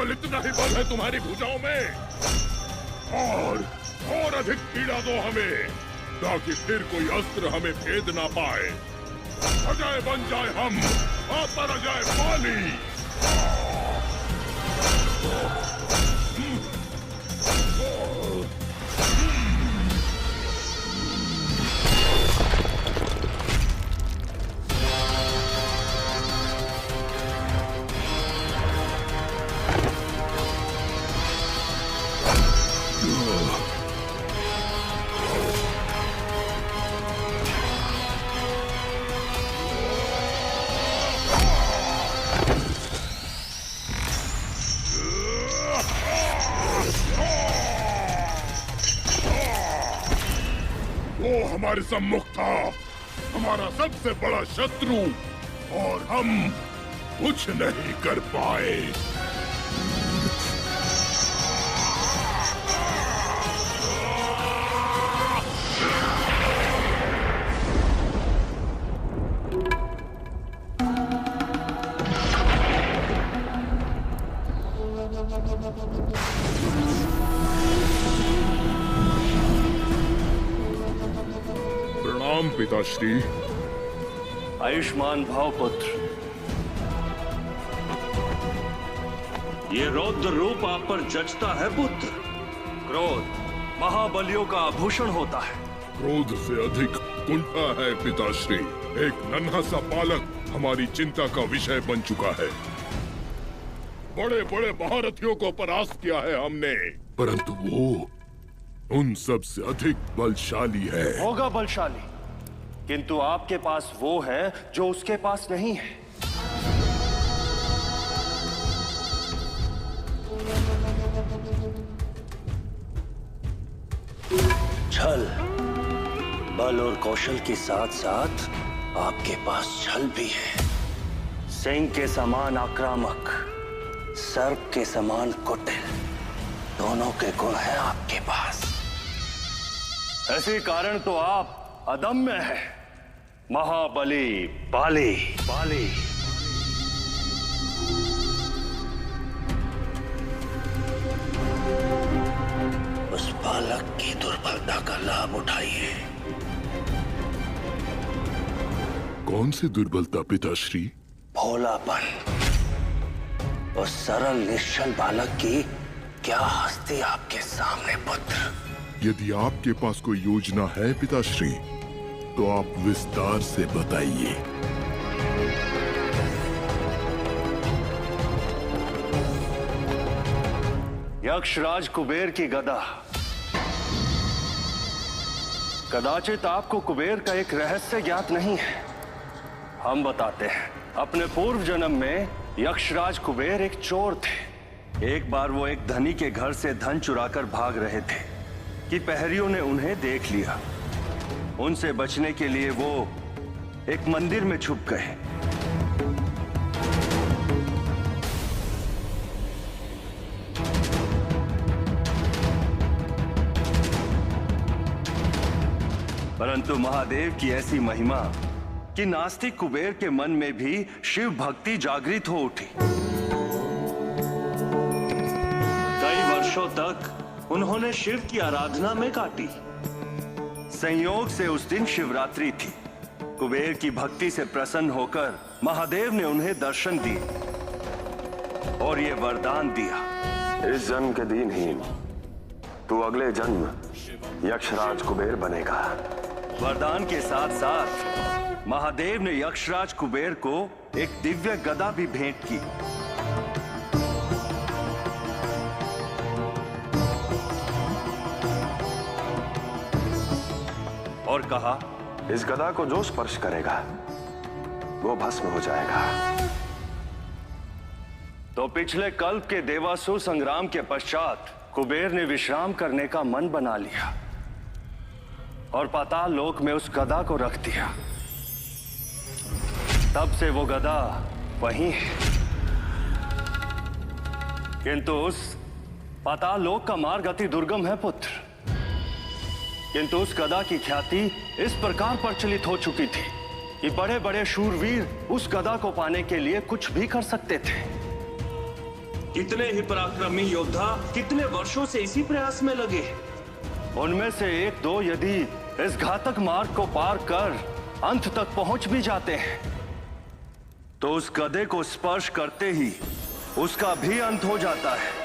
केवल इतना ही बल है तुम्हारी भुजाओं में। और अधिक पीड़ा दो हमें, ताकि फिर कोई अस्त्र हमें भेद ना पाए। अजय बन जाए हम, आतर अजय बाली। वो हमारे सम्मुख था, हमारा सबसे बड़ा शत्रु, और हम कुछ नहीं कर पाए। प्रणाम पिताश्री। आयुष्मान भाव पुत्र। ये रौद्र रूप आप पर जचता है पुत्र। क्रोध महाबलियों का आभूषण होता है। क्रोध से अधिक कुंठा है पिताश्री। एक नन्हा सा बालक हमारी चिंता का विषय बन चुका है। बड़े बड़े महारथियों को परास्त किया है हमने, परंतु वो उन सब से अधिक बलशाली है। होगा बलशाली, किंतु आपके पास वो है जो उसके पास नहीं है। छल, बल और कौशल के साथ साथ आपके पास छल भी है। सिंह के समान आक्रामक, सर्प के समान कुटिल, दोनों के गुण हैं आपके पास। ऐसे कारण तो आप अदम्य हैं, महाबली बाली। बाली उस बालक की दुर्बलता का लाभ उठाइए। कौन सी दुर्बलता पिताश्री? भोलापन। उस सरल निश्चल बालक की क्या हस्ती आपके सामने पुत्र। यदि आपके पास कोई योजना है पिताश्री, तो आप विस्तार से बताइए। यक्षराज कुबेर की गदा। कदाचित आपको कुबेर का एक रहस्य ज्ञात नहीं है, हम बताते हैं। अपने पूर्व जन्म में यक्षराज कुबेर एक चोर थे। एक बार वो एक धनी के घर से धन चुराकर भाग रहे थे कि पहरियों ने उन्हें देख लिया। उनसे बचने के लिए वो एक मंदिर में छुप गए। परंतु महादेव की ऐसी महिमा कि नास्तिक कुबेर के मन में भी शिव भक्ति जागृत हो उठी। कई वर्षों तक उन्होंने शिव की आराधना में काटी। संयोग से उस दिन शिवरात्रि थी। कुबेर की भक्ति से प्रसन्न होकर महादेव ने उन्हें दर्शन दिए और ये वरदान दिया। इस जन्म के दीनहीन तू अगले जन्म यक्षराज कुबेर बनेगा। वरदान के साथ साथ महादेव ने यक्षराज कुबेर को एक दिव्य गदा भी भेंट की। और कहा, इस गदा को जो स्पर्श करेगा वो भस्म हो जाएगा। तो पिछले कल्प के देवासुर संग्राम के पश्चात कुबेर ने विश्राम करने का मन बना लिया और पाताल लोक में उस गदा को रख दिया। तब से वो गदा वहीं है। किंतु उस पाताल लोक का मार्ग अति दुर्गम है पुत्र। किंतु उस गदा की ख्याति इस प्रकार प्रचलित हो चुकी थी कि बड़े बड़े शूरवीर उस गदा को पाने के लिए कुछ भी कर सकते थे। कितने ही पराक्रमी योद्धा कितने वर्षों से इसी प्रयास में लगे हैं। उनमें से एक दो यदि इस घातक मार्ग को पार कर अंत तक पहुंच भी जाते हैं तो उस गधे को स्पर्श करते ही उसका भी अंत हो जाता है।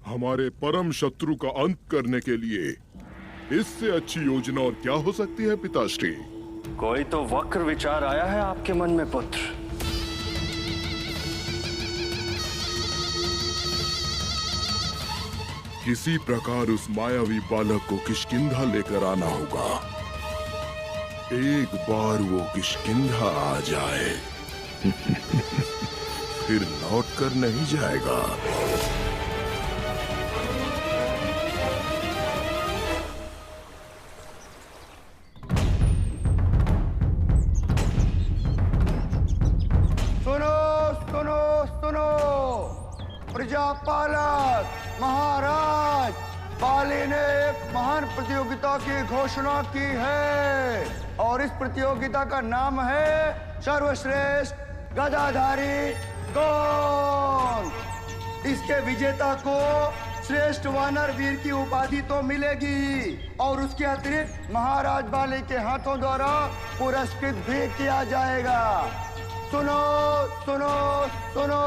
हमारे परम शत्रु का अंत करने के लिए इससे अच्छी योजना और क्या हो सकती है पिताश्री? कोई तो वक्र विचार आया है आपके मन में पुत्र। किसी प्रकार उस मायावी बालक को किष्किंधा लेकर आना होगा। एक बार वो किष्किंधा आ जाए फिर लौट कर नहीं जाएगा। प्रजापालक महाराज, बाली ने एक महान प्रतियोगिता की घोषणा की है और इस प्रतियोगिता का नाम है सर्वश्रेष्ठ गदाधारी कौन। इसके विजेता को श्रेष्ठ वानर वीर की उपाधि तो मिलेगी और उसके अतिरिक्त महाराज बाली के हाथों द्वारा पुरस्कृत भी किया जाएगा। सुनो सुनो सुनो।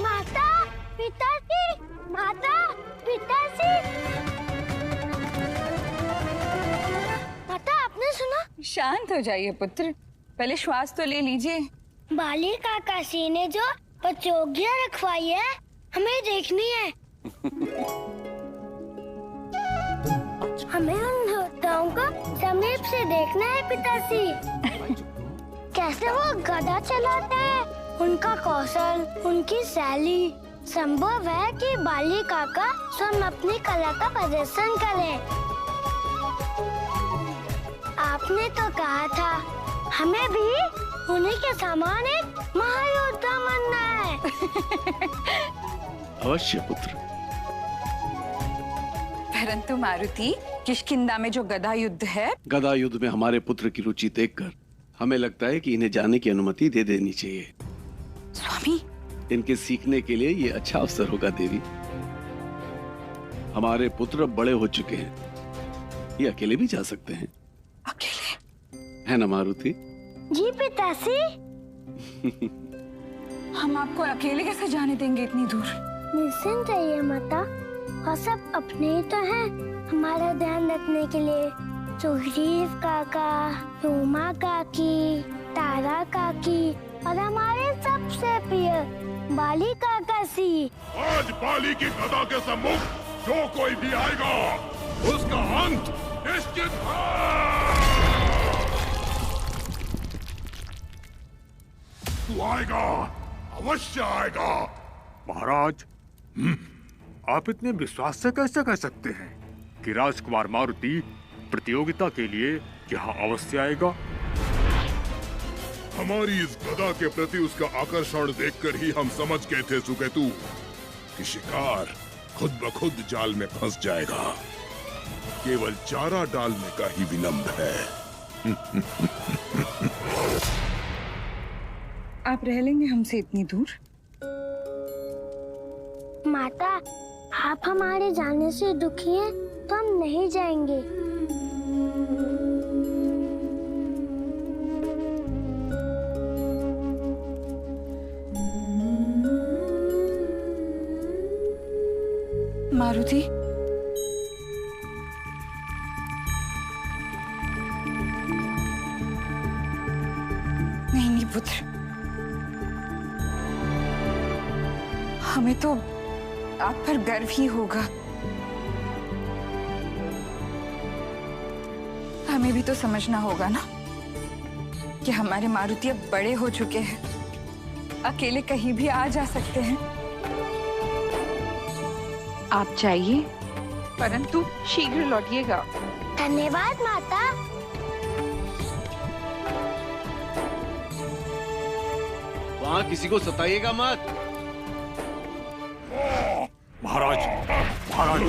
माता पिताश्री, माता पिताश्री। माता आपने सुना? शांत हो जाइए पुत्र, पहले श्वास तो ले लीजिए। बाली काकासी ने जो प्रतियोगिता रखवाई है हमें देखनी है। हमें उन योद्धाओं को समीप से देखना है पिताश्री। कैसे वो गदा चलाते हैं, उनका कौशल, उनकी शैली। संभव है कि बाली काका स्वयं अपनी कला का प्रदर्शन करें। आपने तो कहा था हमें भी उन्हीं के समान एक महायोद्धा बनना है। अवश्य पुत्र। परंतु मारुति, किष्किंधा में जो गदा युद्ध है, गदा युद्ध में हमारे पुत्र की रुचि देखकर हमें लगता है कि इन्हें जाने की अनुमति दे देनी चाहिए। स्वामी, इनके सीखने के लिए ये अच्छा अवसर होगा देवी। हमारे पुत्र बड़े हो चुके हैं, ये अकेले भी जा सकते हैं। अकेले? है ना मारुति? जी पिताश्री। हम आपको अकेले कैसे जाने देंगे इतनी दूर? निश्चिंत रहिए माता, और सब अपने ही तो हैं हमारा ध्यान रखने के लिए। सुग्रीव काका, रोमा काकी, तारा काकी और हमारे सबसे प्रिय बाली काकासी। आज बाली की गदा के सम्मुख जो कोई भी आएगा उसका अंत निश्चित है। तू आएगा, अवश्य आएगा। महाराज, आप इतने विश्वास से कैसे कह सकते हैं कि राजकुमार मारुति प्रतियोगिता के लिए यहाँ अवश्य आएगा? हमारी इस गदा के प्रति उसका आकर्षण देखकर ही हम समझ गए थे सुकेतु कि शिकार खुद ब खुद जाल में फंस जाएगा। केवल चारा डालने का ही विलंब है। आप रह लेंगे हमसे इतनी दूर? माता, आप हमारे जाने से दुखी हैं तो हम नहीं जाएंगे। मारुति, नहीं नहीं पुत्र, हमें तो आप पर गर्व ही होगा। हमें भी तो समझना होगा ना कि हमारे मारुति अब बड़े हो चुके हैं, अकेले कहीं भी आ जा सकते हैं। आप जाइए, परंतु शीघ्र लौटिएगा। धन्यवाद माता। वहाँ किसी को सताइएगा मत। महाराज, महाराज,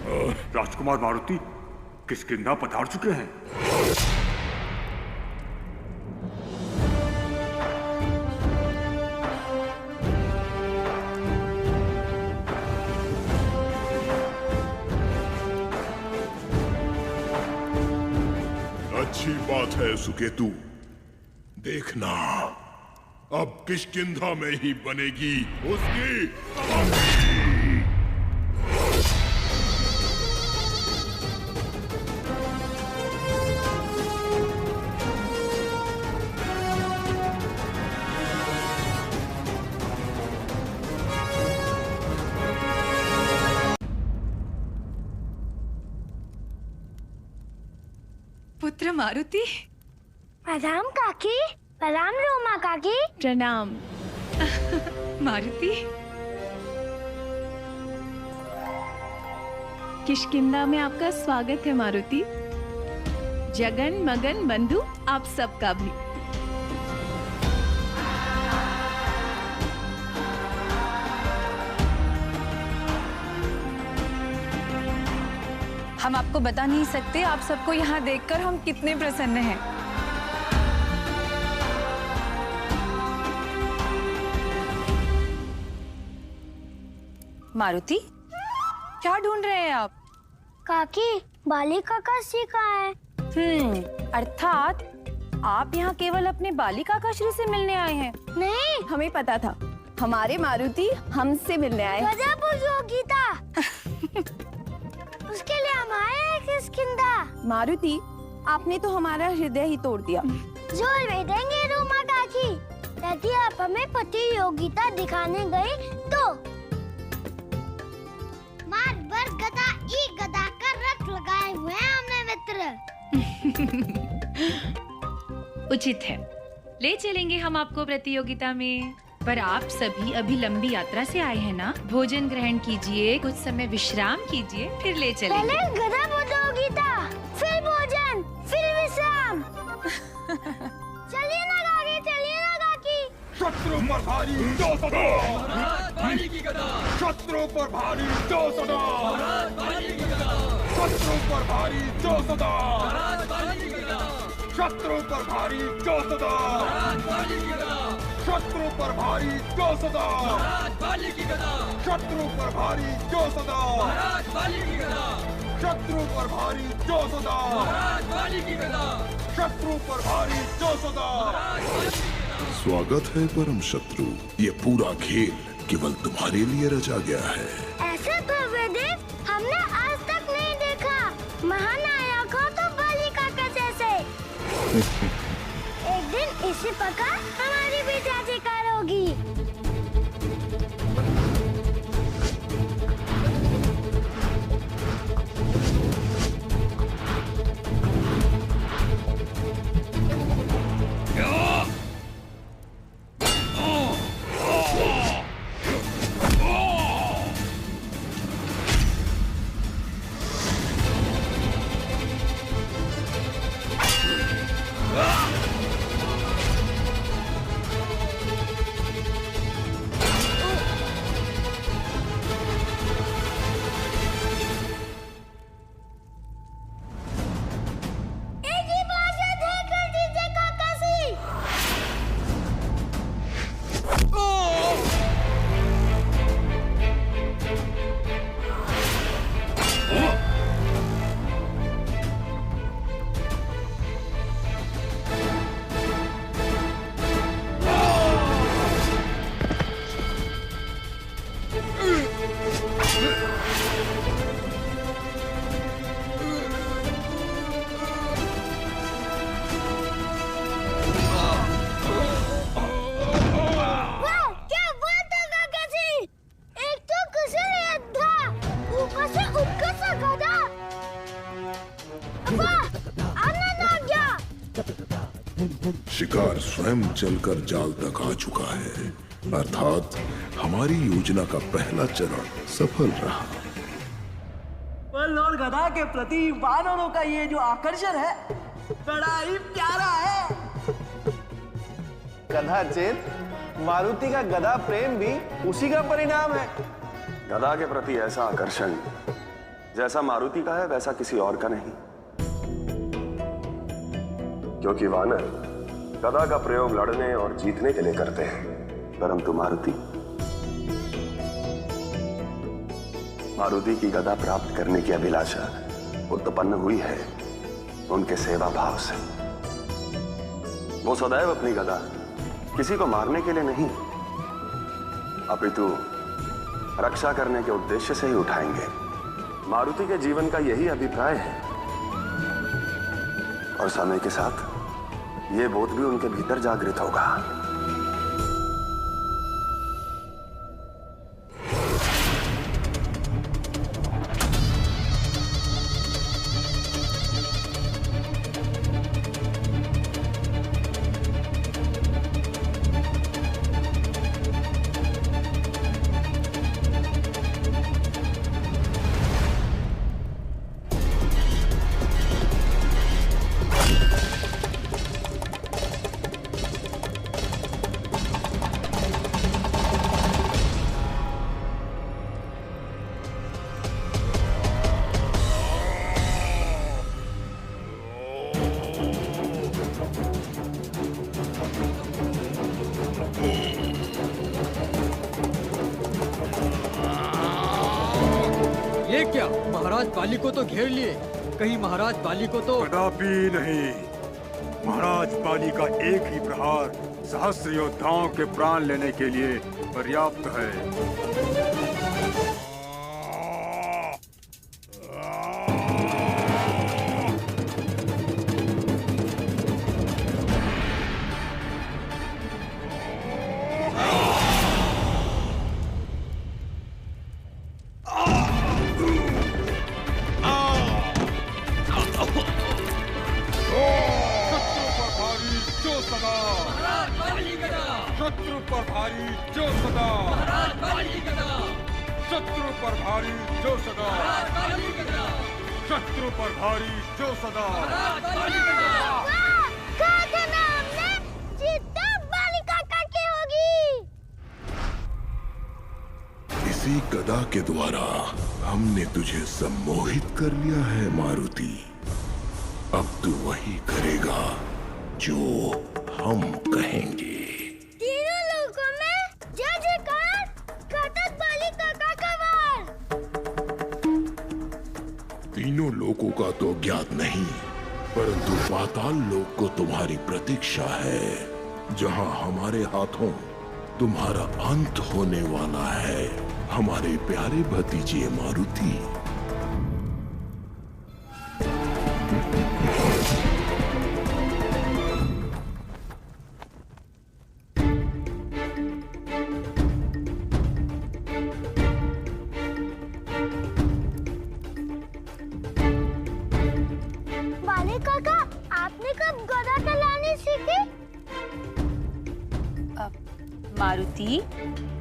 राजकुमार मारुति किष्किंधा पधार चुके हैं। अच्छी बात है सुकेतु। देखना, अब किष्किंधा में ही बनेगी उसकी तबाही। पुत्र मारुति। प्रणाम काकी। प्रणाम रोमा काकी। प्रणाम। मारुति, किष्किंधा में आपका स्वागत है मारुति। जगन मगन बंधु आप सबका भी। हम आपको बता नहीं सकते आप सबको यहाँ देखकर हम कितने प्रसन्न हैं। मारुति, क्या ढूंढ रहे हैं आप? काकी, बाली काका श्री कहाँ है? अर्थात आप यहाँ केवल अपने बाली काका श्री से मिलने आए हैं? नहीं, हमें पता था, हमारे मारुति हमसे मिलने आए हैं। गधा प्रतियोगिता उसके लिए हम आए हैं किष्किंधा। मारुति, आपने तो हमारा हृदय ही तोड़ दिया। जोर में देंगे रोमा काकी, यदि आप हमें प्रतियोगिता दिखाने गए तो। मार बर गधा एक गधा का रख लगाए हुए हैं हमने मित्र। उचित है, ले चलेंगे हम आपको प्रतियोगिता में। पर आप सभी अभी लंबी यात्रा से आए हैं ना, भोजन ग्रहण कीजिए, कुछ समय विश्राम कीजिए, फिर ले चलेंगे। पहले गधा प्रतियोगिता, फिर भोजन, फिर विश्राम। चलिए ना काकी, चलिए ना काकी। शत्रु पर भारी जो सदा, शत्रु पर भारी जो सदा, शत्रु पर भारी जो सदा, शत्रु पर भारी जो सदा, शत्रु पर भारी जो सदा, शत्रु पर भारी जो सदा, शत्रु पर भारी जो सदा, शत्रु पर भारी जो सदा। स्वागत है परम शत्रु, ये पूरा खेल केवल तुम्हारे लिए रचा गया है। ऐसे भव्य देव हमने आज तक नहीं देखा। महानायक हो तो बाली काका जैसे। एक दिन इसी प्रकार हमारी भी जयकार होगी। शिकार स्वयं चलकर जाल तक आ चुका है, अर्थात हमारी योजना का पहला चरण सफल रहा। लॉर्ड गधा के प्रति वानरों का ये जो आकर्षण है बड़ा ही प्यारा है। कदाचित मारुति का गधा प्रेम भी उसी का परिणाम है। गधा के प्रति ऐसा आकर्षण जैसा मारुति का है वैसा किसी और का नहीं, क्योंकि वानर गदा का प्रयोग लड़ने और जीतने के लिए करते हैं, परंतु मारुति की गदा प्राप्त करने की अभिलाषा उत्पन्न हुई है उनके सेवा भाव से। वो सदैव अपनी गदा किसी को मारने के लिए नहीं, अपितु रक्षा करने के उद्देश्य से ही उठाएंगे। मारुति के जीवन का यही अभिप्राय है और समय के साथ ये बोध भी उनके भीतर जागृत होगा। ये क्या, महाराज बाली को तो घेर लिए, कहीं महाराज बाली को तो। कदापि नहीं, महाराज बाली का एक ही प्रहार सहस्र योद्धाओं के प्राण लेने के लिए पर्याप्त है। शत्रु पर भारी जो सदा, शत्रु पर भारी जो सदा, शत्रु पर भारी जो सदा। इसी गदा के द्वारा हमने तुझे सम्मोहित कर लिया है मारुति। अब तू वही करेगा जो हम कहेंगे। तीनों लोगों में जय जयकार, घातक बाली काका का वार। तीनों लोगों का तो ज्ञात नहीं, परंतु पाताल लोक को तुम्हारी प्रतीक्षा है, जहां हमारे हाथों तुम्हारा अंत होने वाला है, हमारे प्यारे भतीजे मारुति। बाली काका, आपने कब गदा चलानी सीखी? मारुति,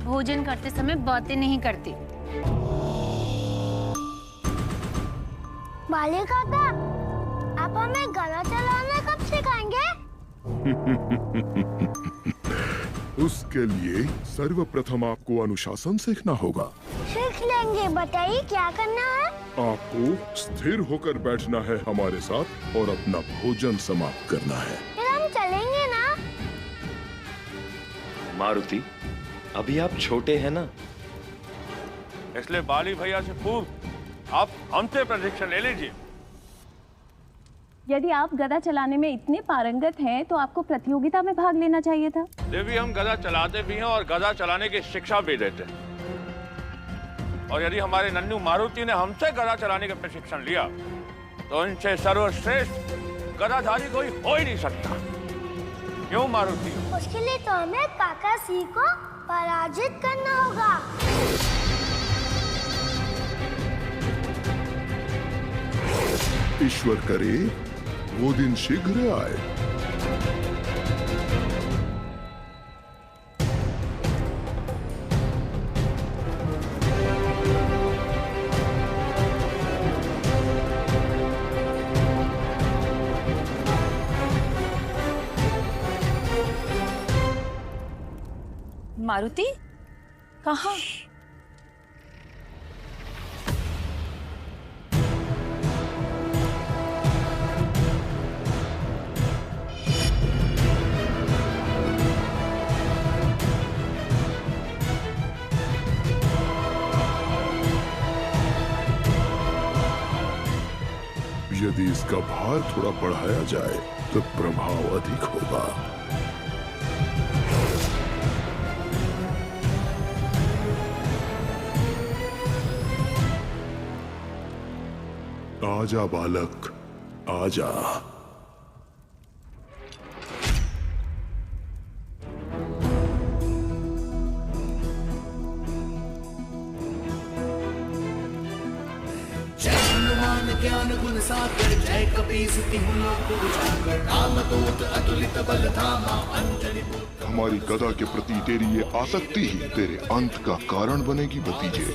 भोजन करते समय बातें नहीं करती। बाली काका, आप हमें गदा चलाना कब सिखाएंगे? उसके लिए सर्वप्रथम आपको अनुशासन सीखना होगा। सीख लेंगे, बताइए क्या करना है? आपको स्थिर होकर बैठना है हमारे साथ और अपना भोजन समाप्त करना है। फिर हम चलेंगे ना? मारुति, अभी आप छोटे हैं ना, इसलिए बाली भैया से पूर्व आप हमसे प्रशिक्षण ले लीजिए। यदि आप गदा चलाने में इतने पारंगत हैं, तो आपको प्रतियोगिता में भाग लेना चाहिए था। देवी, हम गदा चलाते भी हैं और गदा चलाने की शिक्षा भी देते हैं। और यदि हमारे नन्नू मारुति ने हमसे गदा चलाने का प्रशिक्षण लिया, तो इनसे सर्वश्रेष्ठ गदाधारी कोई हो ही नहीं सकता। क्यों मारुति? उसके लिए तो हमें काका सी को पराजित करना होगा। ईश्वर करे वो दिन शीघ्र आए। मारुति, कहाँ? यदि इसका भार थोड़ा बढ़ाया जाए तो प्रभाव अधिक होगा। आजा बालक, आजा। ज्ञान गुण सागर जय कपीस तिहु लोक उजागर राम दूत अतुलित बल धामा अंजनी। हमारी गदा के प्रति तेरी ये आसक्ति ही तेरे अंत का कारण बनेगी भतीजे।